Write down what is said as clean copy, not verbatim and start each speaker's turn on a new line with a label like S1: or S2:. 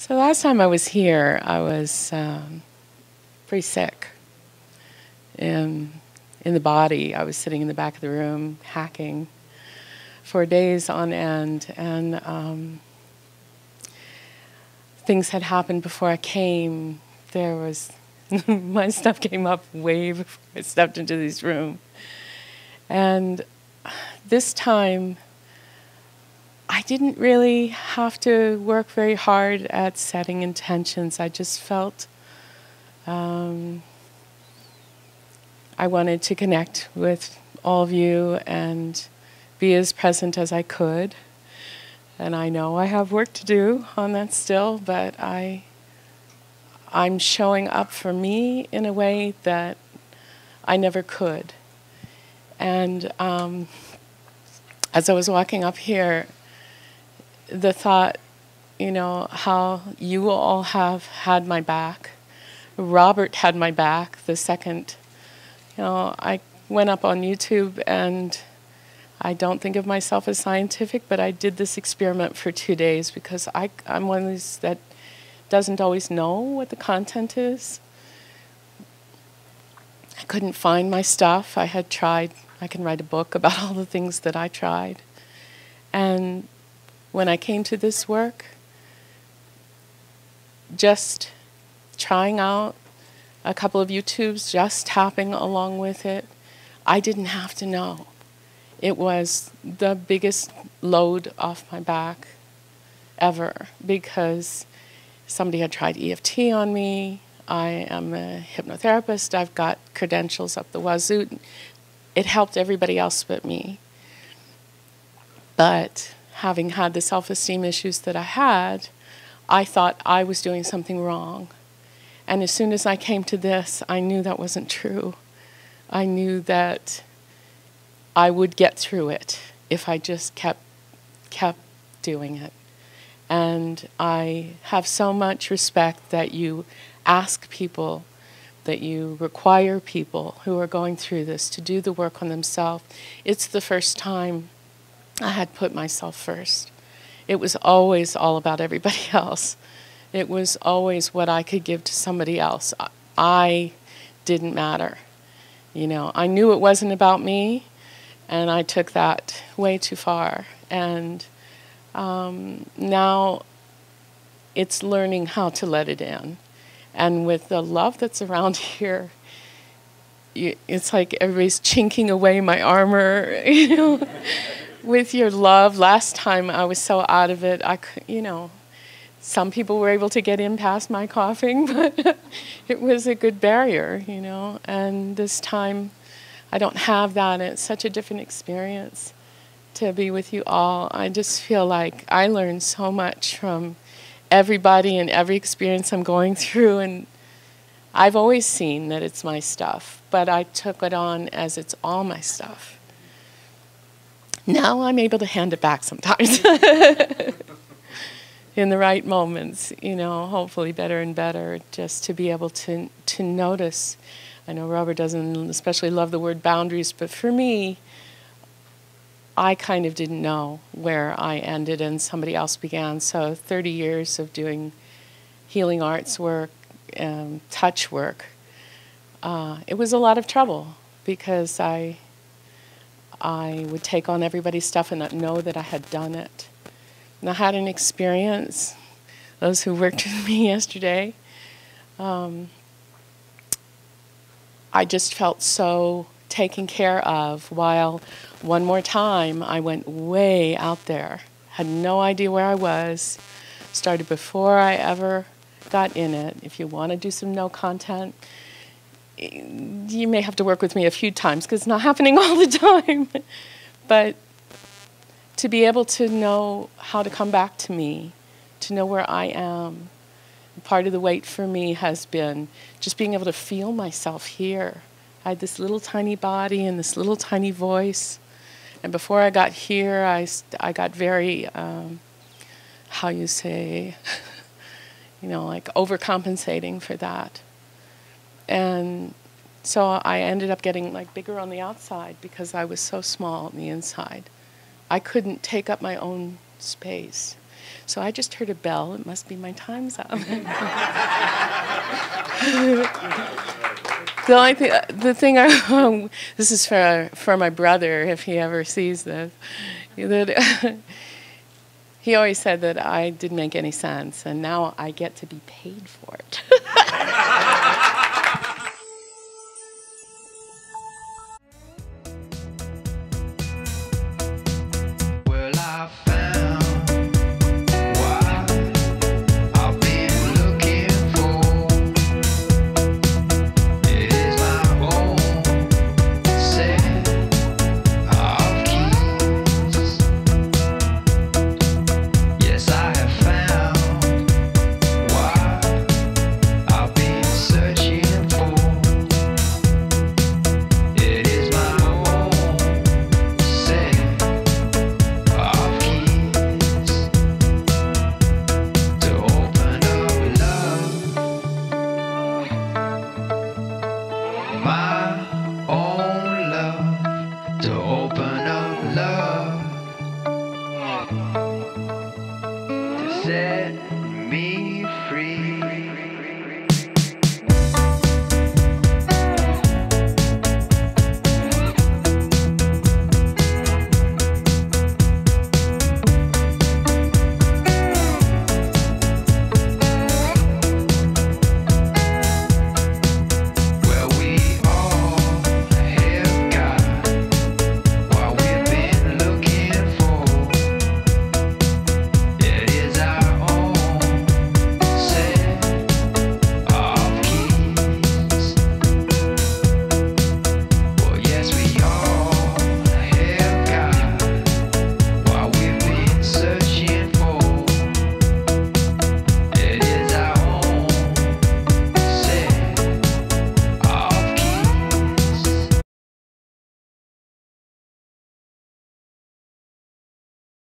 S1: So last time I was here, I was pretty sick in the body. I was sitting in the back of the room hacking for days on end, and things had happened before I came. There was my stuff came up way before I stepped into this room, and this time I didn't really have to work very hard at setting intentions. I just felt I wanted to connect with all of you and be as present as I could. And I know I have work to do on that still, but I'm showing up for me in a way that I never could. And as I was walking up here, the thought, how you all have had my back. Robert had my back the second, I went up on YouTube, and I don't think of myself as scientific, but I did this experiment for 2 days because I'm one of these that doesn't always know what the content is. I couldn't find my stuff. I had tried, I can write a book about all the things that I tried. And when I came to this work, just trying out a couple of YouTubes, just tapping along with it, I didn't have to know. It was the biggest load off my back ever because somebody had tried EFT on me. I am a hypnotherapist. I've got credentials up the wazoo. It helped everybody else but me. But having had the self-esteem issues that I had, I thought I was doing something wrong. And as soon as I came to this, I knew that wasn't true. I knew that I would get through it if I just kept doing it. And I have so much respect that you ask people, that you require people who are going through this to do the work on themselves. It's the first time I had put myself first. It was always all about everybody else. It was always what I could give to somebody else. I didn't matter. I knew it wasn't about me, and I took that way too far. And now it's learning how to let it in. And with the love that's around here, it's like everybody's chinking away my armor, with your love. Last time I was so out of it, some people were able to get in past my coughing, but it was a good barrier, And this time I don't have that, and it's such a different experience to be with you all. I just feel like I learned so much from everybody and every experience I'm going through, and I've always seen that it's my stuff, but I took it on as it's all my stuff. Now I'm able to hand it back sometimes in the right moments, hopefully better and better, just to be able to notice. I know Robert doesn't especially love the word boundaries, but for me, I kind of didn't know where I ended and somebody else began. So 30 years of doing healing arts work, touch work, it was a lot of trouble because I would take on everybody's stuff and not know that I had done it. And I had an experience, those who worked with me yesterday, I just felt so taken care of, while one more time I went way out there, had no idea where I was, started before I ever got in it. If you want to do some no content, you may have to work with me a few times because it's not happening all the time. But to be able to know how to come back to me, to know where I am. Part of the weight for me has been just being able to feel myself here. I had this little tiny body and this little tiny voice. And before I got here, I got very, how you say, like overcompensating for that. And so I ended up getting like bigger on the outside because I was so small on the inside. I couldn't take up my own space. So I just heard a bell. It must be my time's up. The thing this is for my brother, if he ever sees this, that he always said that I didn't make any sense, and now I get to be paid for it.
S2: Say